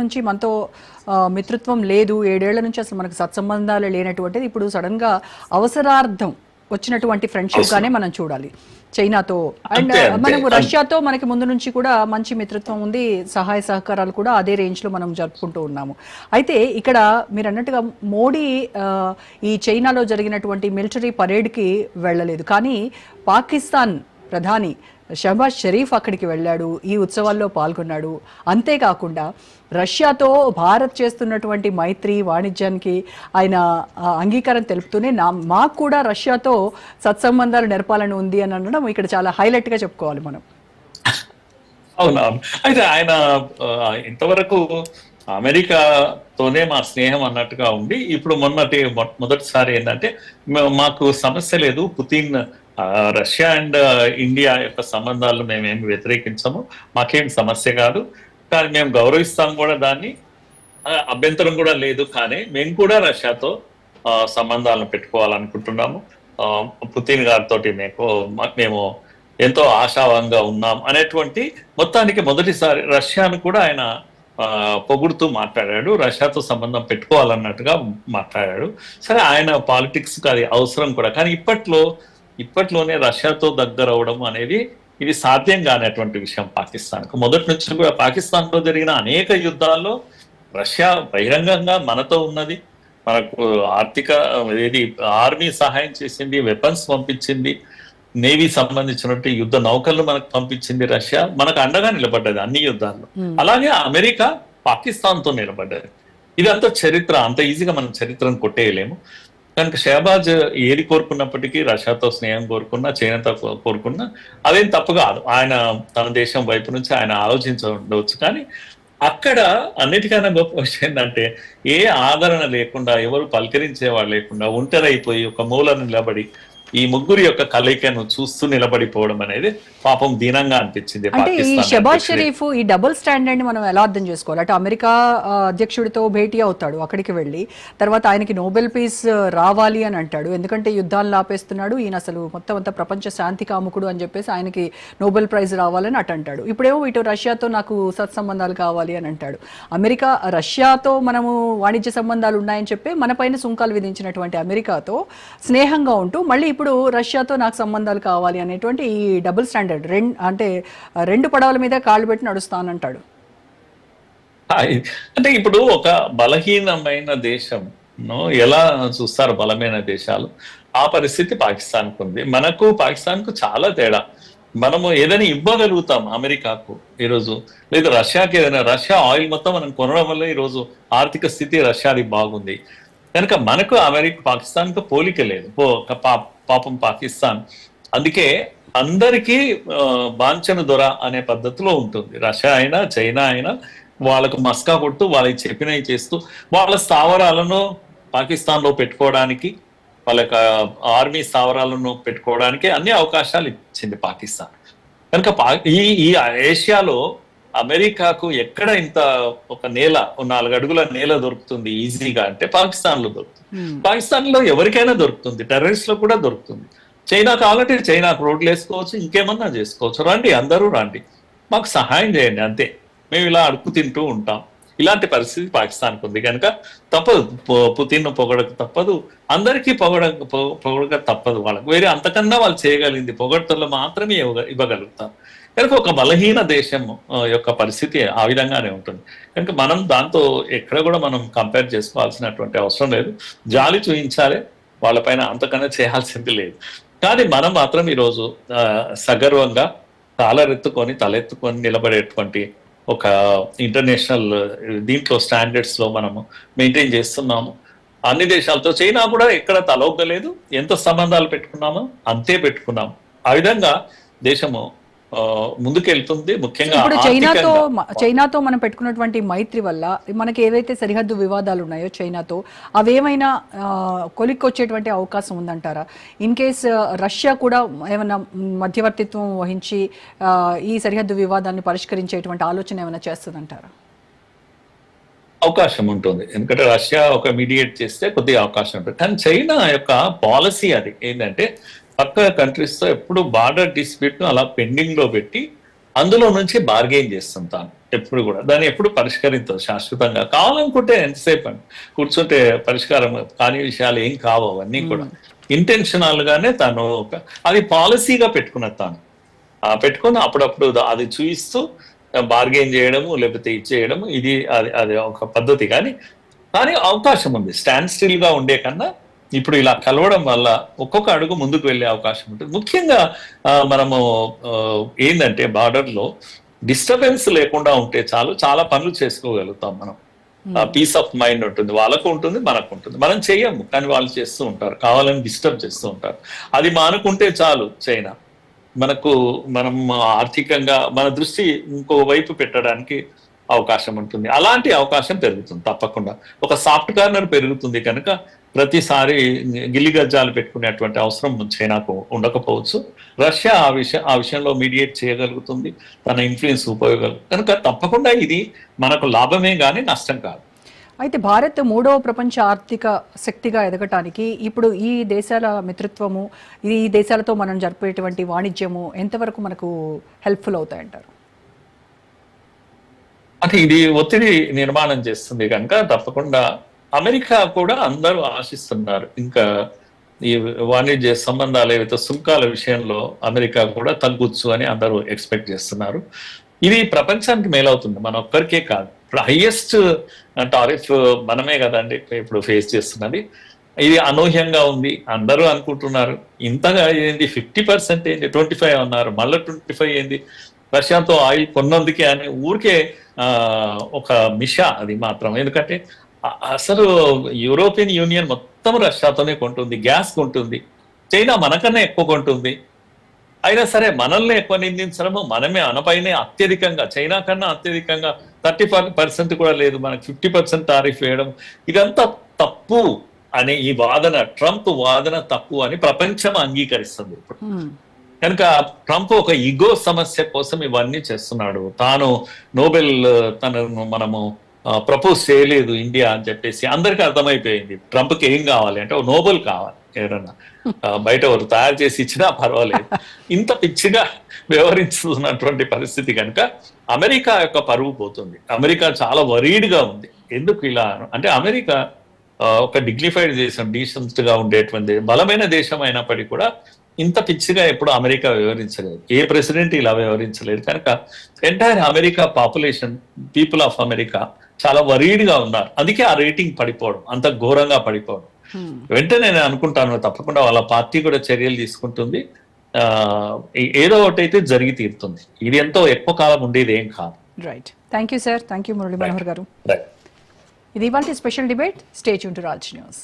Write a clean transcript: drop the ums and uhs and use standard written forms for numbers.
నుంచి మనతో మిత్రత్వం లేదు, 7 ఏళ్ల నుంచి అసలు మనకు సత్సంబంధాలు లేనటువంటిది ఇప్పుడు సడన్గా అవసరార్థం వచ్చినటువంటి ఫ్రెండ్షిప్ గానే మనం చూడాలి చైనాతో. అండ్ మనకు రష్యాతో మనకి ముందు నుంచి కూడా మంచి మిత్రత్వం ఉంది, సహాయ సహకారాలు కూడా అదే రేంజ్లో మనం జరుపుకుంటూ ఉన్నాము. అయితే ఇక్కడ మీరు అన్నట్టుగా మోడీ ఈ చైనాలో జరిగినటువంటి మిలిటరీ పరేడ్కి వెళ్ళలేదు, కానీ పాకిస్తాన్ ప్రధాని షహబాజ్ షరీఫ్ అక్కడికి వెళ్ళాడు, ఈ ఉత్సవాల్లో పాల్గొన్నాడు. అంతేకాకుండా రష్యాతో భారత్ చేస్తున్నటువంటి మైత్రి వాణిజ్యానికి ఆయన అంగీకారం తెలుపుతూనే మాకు కూడా రష్యాతో సత్సంబంధాలు నెరపాలని ఉంది అని అనడం ఇక్కడ చాలా హైలైట్గా చెప్పుకోవాలి మనం. అవునవును. అయితే ఆయన ఇంతవరకు అమెరికాతోనే మా స్నేహం అన్నట్టుగా ఉండి, ఇప్పుడు మొదటిసారి ఏంటంటే మాకు సమస్య లేదు, పుతిన్ రష్యా అండ్ ఇండియా యొక్క సంబంధాలను మేమేమి వ్యతిరేకించము, మాకేం సమస్య కాదు, కానీ మేము గౌరవిస్తాం కూడా దాన్ని, అభ్యంతరం కూడా లేదు, కానీ మేము కూడా రష్యాతో సంబంధాలను పెట్టుకోవాలనుకుంటున్నాము, పుతిన్ గారితో మేము ఎంతో ఆశావంగా ఉన్నాం అనేటువంటి మొత్తానికి మొదటిసారి రష్యాను కూడా ఆయన పొగుడుతూ మాట్లాడాడు, రష్యాతో సంబంధం పెట్టుకోవాలన్నట్టుగా మాట్లాడాడు. సరే, ఆయన పాలిటిక్స్ అది అవసరం కూడా, కానీ ఇప్పట్లోనే రష్యాతో దగ్గర అవడం అనేది ఇది సాధ్యం కానటువంటి విషయం పాకిస్తాన్కు. మొదటి నుంచి కూడా పాకిస్తాన్లో జరిగిన అనేక యుద్ధాల్లో రష్యా బహిరంగంగా మనతో ఉన్నది, మనకు ఆర్థిక ఆర్మీ సహాయం చేసింది, వెపన్స్ పంపించింది, నేవీ సంబంధించినటువంటి యుద్ధ నౌకలను మనకు పంపించింది రష్యా, మనకు అండగా నిలబడ్డది అన్ని యుద్ధాల్లో. అలాగే అమెరికా పాకిస్తాన్తో నిలబడ్డది. ఇదంతా చరిత్ర, అంత ఈజీగా మనం చరిత్రను కొట్టేయలేము. కనుక షహబాజ్ ఏది కోరుకున్నప్పటికీ, రష్యాతో స్నేహం కోరుకున్నా, చైనాతో కోరుకున్నా అదేం తప్పు కాదు. ఆయన తన దేశం వైపు నుంచి ఆయన ఆలోచించవచ్చు. కానీ అక్కడ అన్నిటికన్నా గొప్ప విషయం ఏంటంటే, ఏ ఆదరణ లేకుండా, ఎవరు పలకరించేవాడు లేకుండా, ఒంటరైపోయి ఒక మూలను నిలబడి ఈ ముగ్గురు యొక్క కలయికను చూస్తూ నిలబడిపోవడం అనేది పాపం దీనంగా అనిపించింది. అంటే ఈ షహబాజ్ షరీఫ్ ఈ డబుల్ స్టాండర్డ్ ని మనం ఎలా అర్థం చేసుకోవాలి? అంటే అమెరికా అధ్యక్షుడితో భేటీ అవుతాడు, అక్కడికి వెళ్ళి తర్వాత ఆయనకి నోబెల్ పీస్ రావాలి అని అంటాడు, ఎందుకంటే యుద్ధాలను ఆపేస్తున్నాడు ఈయన, అసలు మొత్తం అంతా ప్రపంచ శాంతి కాముకుడు అని చెప్పేసి ఆయనకి నోబెల్ ప్రైజ్ రావాలని అంటాడు. ఇప్పుడేమో ఇటు రష్యాతో నాకు సత్సంబంధాలు కావాలి అని అంటాడు. రష్యాతో మనము వాణిజ్య సంబంధాలు ఉన్నాయని చెప్పి మన పైన సుంకాలు విధించినటువంటి అమెరికాతో స్నేహంగా ఉంటూ మళ్ళీ ఇప్పుడు రష్యాతో నాకు సంబంధాలు కావాలి అనేటువంటి ఈ డబుల్ స్టాండర్డ్, రెండు పడవల మీద కాళ్ళు పెట్టి నడుస్తానంటాడు. అంటే ఇప్పుడు ఒక బలహీనమైన దేశం ఎలా చూస్తారు బలమైన దేశాలు, ఆ పరిస్థితి పాకిస్తాన్కు ఉంది. మనకు పాకిస్తాన్కు చాలా తేడా. మనము ఏదైనా ఇవ్వగలుగుతాం అమెరికాకు ఈరోజు, లేదా రష్యాకి ఏదైనా, రష్యా ఆయిల్ మొత్తం మనం కొనడం వల్ల ఈరోజు ఆర్థిక స్థితి రష్యాది బాగుంది. కనుక మనకు పాకిస్తాన్కు పోలిక లేదు. పాపం పాకిస్తాన్ అందుకే అందరికీ బాంచను దొర అనే పద్ధతిలో ఉంటుంది. రష్యా అయినా చైనా అయినా వాళ్ళకు మస్కా కొట్టు, వాళ్ళకి చెప్పినవి చేస్తూ వాళ్ళ స్థావరాలను పాకిస్తాన్లో పెట్టుకోవడానికి, వాళ్ళ ఆర్మీ స్థావరాలను పెట్టుకోవడానికి అన్ని అవకాశాలు ఇచ్చింది పాకిస్తాన్. కనుక ఈ ఏషియాలో అమెరికాకు ఎక్కడ ఇంత ఒక 4 అడుగుల నేల దొరుకుతుంది ఈజీగా అంటే పాకిస్తాన్ లో దొరుకుతుంది. పాకిస్తాన్ లో ఎవరికైనా దొరుకుతుంది, టెర్రరిస్ట్ లో కూడా దొరుకుతుంది. చైనా కావాలంటే చైనాకు రోడ్లు వేసుకోవచ్చు, ఇంకేమన్నా చేసుకోవచ్చు. రండి, అందరూ రండి, మాకు సహాయం చేయండి, అంతే. మేము ఇలా అడుగు తింటూ ఉంటాం. ఇలాంటి పరిస్థితి పాకిస్తాన్కు ఉంది. కనుక తప్పదు, పుతిన్ పొగడక తప్పదు, అందరికీ పొగడక తప్పదు. వాళ్ళకు వేరే అంతకన్నా వాళ్ళు చేయగలిగింది పొగడ్తల్లో మాత్రమే ఇవ్వగలుగుతాం. కనుక ఒక బలహీన దేశం యొక్క పరిస్థితి ఆ విధంగానే ఉంటుంది. కనుక మనం దాంతో ఎక్కడ కూడా మనం కంపేర్ చేసుకోవాల్సినటువంటి అవసరం లేదు. జాలి చూపించాలి, వాళ్ళపైన అంతకన్నా చేయాల్సింది లేదు. కానీ మనం మాత్రం ఈరోజు సగర్వంగా కాలరెత్తుకొని తలెత్తుకొని నిలబడేటువంటి ఒక ఇంటర్నేషనల్ దీంట్లో స్టాండర్డ్స్ లో మనము మెయింటైన్ చేస్తున్నాము అన్ని దేశాలతో. చైనా కూడా ఎక్కడ తలొగ్గలేదు, ఎంత సంబంధాలు పెట్టుకున్నామో అంతే పెట్టుకున్నాము. ఆ విధంగా దేశము ముందుకెళ్తుంది. ముఖ్యంగా ఇప్పుడు చైనాతో మనం పెట్టుకున్నటువంటి మైత్రి వల్ల మనకి ఏవైతే సరిహద్దు వివాదాలు ఉన్నాయో చైనాతో, అవేమైనా కొలిక్కొచ్చేటువంటి అవకాశం ఉందంటారా? ఇన్ కేస్ రష్యా కూడా ఏమైనా మధ్యవర్తిత్వం వహించి ఈ సరిహద్దు వివాదాన్ని పరిష్కరించేటువంటి ఆలోచన ఏమైనా చేస్తుందంటారా? అవకాశం ఉంటుంది, ఎందుకంటే రష్యా ఒక మీడియేట్ చేస్తే కొద్దిగా అవకాశం ఉంటుంది. కానీ చైనా యొక్క పాలసీ అది ఏంటంటే, పక్క కంట్రీస్ తో ఎప్పుడు బార్డర్ డిస్ప్యూట్ ను అలా పెండింగ్ లో పెట్టి అందులో నుంచి బార్గెయిన్ చేస్తుంటాను. ఎప్పుడు కూడా దాన్ని ఎప్పుడు పరిష్కరించదు శాశ్వతంగా. కావాలనుకుంటే ఎంతసేపు అండి కూర్చుంటే పరిష్కారం కాని విషయాలు ఏం కావు అవన్నీ కూడా. ఇంటెన్షనల్ గానే తను అది పాలసీగా పెట్టుకున్నది తాను పెట్టుకుని అప్పుడప్పుడు అది చూయిస్తూ బార్గెయిన్ చేయడము లేకపోతే ఇచ్చేయడము ఇది అది ఒక పద్ధతి. కానీ అవకాశం ఉంది స్టాండ్ స్టిల్ గా ఉండే కన్నా ఇప్పుడు ఇలా కలవడం వల్ల ఒక్కొక్క అడుగు ముందుకు వెళ్ళే అవకాశం ఉంటుంది. ముఖ్యంగా మనము ఏంటంటే బార్డర్ లో డిస్టర్బెన్స్ లేకుండా ఉంటే చాలు, చాలా పనులు చేసుకోగలుగుతాం మనం. పీస్ ఆఫ్ మైండ్ ఉంటుంది, వాళ్ళకు ఉంటుంది మనకు ఉంటుంది. మనం చెయ్యము కానీ వాళ్ళు చేస్తూ ఉంటారు, కావాలని డిస్టర్బ్ చేస్తూ ఉంటారు. అది మానుకుంటే చాలు చైనా మనం ఆర్థికంగా మన దృష్టి ఇంకో వైపు పెట్టడానికి అవకాశం ఉంటుంది. అలాంటి అవకాశం పెరుగుతుంది తప్పకుండా. ఒక సాఫ్ట్ కార్నర్ పెరుగుతుంది కనుక ప్రతిసారి గిల్లిగజ్జాలు పెట్టుకునేటువంటి అవసరం చైనాకు ఉండకపోవచ్చు. రష్యా ఆ విషయంలో మీడియేట్ చేయగలుగుతుంది, తన ఇన్ఫ్లుయెన్స్ ఉపయోగం కనుక తప్పకుండా ఇది మనకు లాభమే కానీ నష్టం కాదు. అయితే భారత్ 3వ ప్రపంచ ఆర్థిక శక్తిగా ఎదగటానికి ఇప్పుడు ఈ దేశాల మిత్రత్వము, ఈ దేశాలతో మనం జరిపేటువంటి వాణిజ్యము ఎంతవరకు మనకు హెల్ప్ఫుల్ అవుతాయంటారు? అంటే ఇది ఒత్తిడి నిర్మాణం చేస్తుంది కనుక తప్పకుండా అమెరికా కూడా అందరూ ఆశిస్తున్నారు. ఇంకా ఈ వాణిజ్య సంబంధాలు ఏవైతే సుంకాల విషయంలో అమెరికా కూడా తగ్గొచ్చు అని అందరూ ఎక్స్పెక్ట్ చేస్తున్నారు. ఇది ప్రపంచానికి మేలవుతుంది, మన ఒక్కరికే కాదు. ఇప్పుడు హైయెస్ట్ టారిఫ్ మనమే కదండి ఇప్పుడు ఫేస్ చేస్తున్నది. ఇది అనూహ్యంగా ఉంది అందరూ అనుకుంటున్నారు. ఇంతగా ఏంది 50% ఏంది, 25 అన్నారు, మళ్ళీ 25 ఏంది, రష్యాతో ఆయిల్ కొన్నందుకే అని ఊరికే ఒక మిషా అది మాత్రం. ఎందుకంటే అసలు యూరోపియన్ యూనియన్ మొత్తం రష్యాతోనే కొంటుంది, గ్యాస్ కొంటుంది. చైనా మనకన్నా ఎక్కువ కొంటుంది. అయినా సరే మనల్ని ఎక్కువ నిందించడము, మనమే మనపైనే అత్యధికంగా, చైనా కన్నా అత్యధికంగా 30% కూడా లేదు, మనకు 50% టారిఫ్ వేయడం ఇదంతా తప్పు అనే ఈ వాదన, ట్రంప్ వాదన తప్పు అని ప్రపంచం అంగీకరిస్తుంది ఇప్పుడు. కనుక ట్రంప్ ఒక ఈగో సమస్య కోసం ఇవన్నీ చేస్తున్నాడు. తాను నోబెల్ మనము ప్రపోజ్ చేయలేదు ఇండియా అని చెప్పేసి అందరికీ అర్థమైపోయింది. ట్రంప్కి ఏం కావాలి అంటే నోబెల్ కావాలి, ఎవరన్నా బయట ఎవరు తయారు చేసి ఇచ్చినా పర్వాలేదు. ఇంత పిచ్చిగా వ్యవహరిస్తున్నటువంటి పరిస్థితి కనుక అమెరికా యొక్క పరువు పోతుంది. అమెరికా చాలా వరీడ్గా ఉంది. ఎందుకు ఇలా అంటే అమెరికా ఒక డిగ్నిఫైడ్ దేశం, డీసెంట్ గా ఉండేటువంటి బలమైన దేశం అయినప్పటికీ కూడా ఇంత పిచ్చిగా ఎప్పుడు అమెరికా వ్యవహరించలేదు, ఏ ప్రెసిడెంట్ ఇలా వ్యవహరించలేదు. కనుక entire America population, people of America చాలా వరీడ్గా ఉన్నారు. అందుకే ఆ రేటింగ్ పడిపోవడం, అంత ఘోరంగా పడిపోవడం. వెంటనే నేను అనుకుంటాను తప్పకుండా వాళ్ళ పార్టీ కూడా చర్యలు తీసుకుంటుంది. ఏదో ఒకటి అయితే జరిగి తీరుతుంది. ఇది ఎంతో ఎక్కువ కాలం ఉండేది ఏం కాదు. Right, thank you sir, thank you Murali Manohar గారు. ఇది ఇవాళ special debate. Stay tune to Raj news.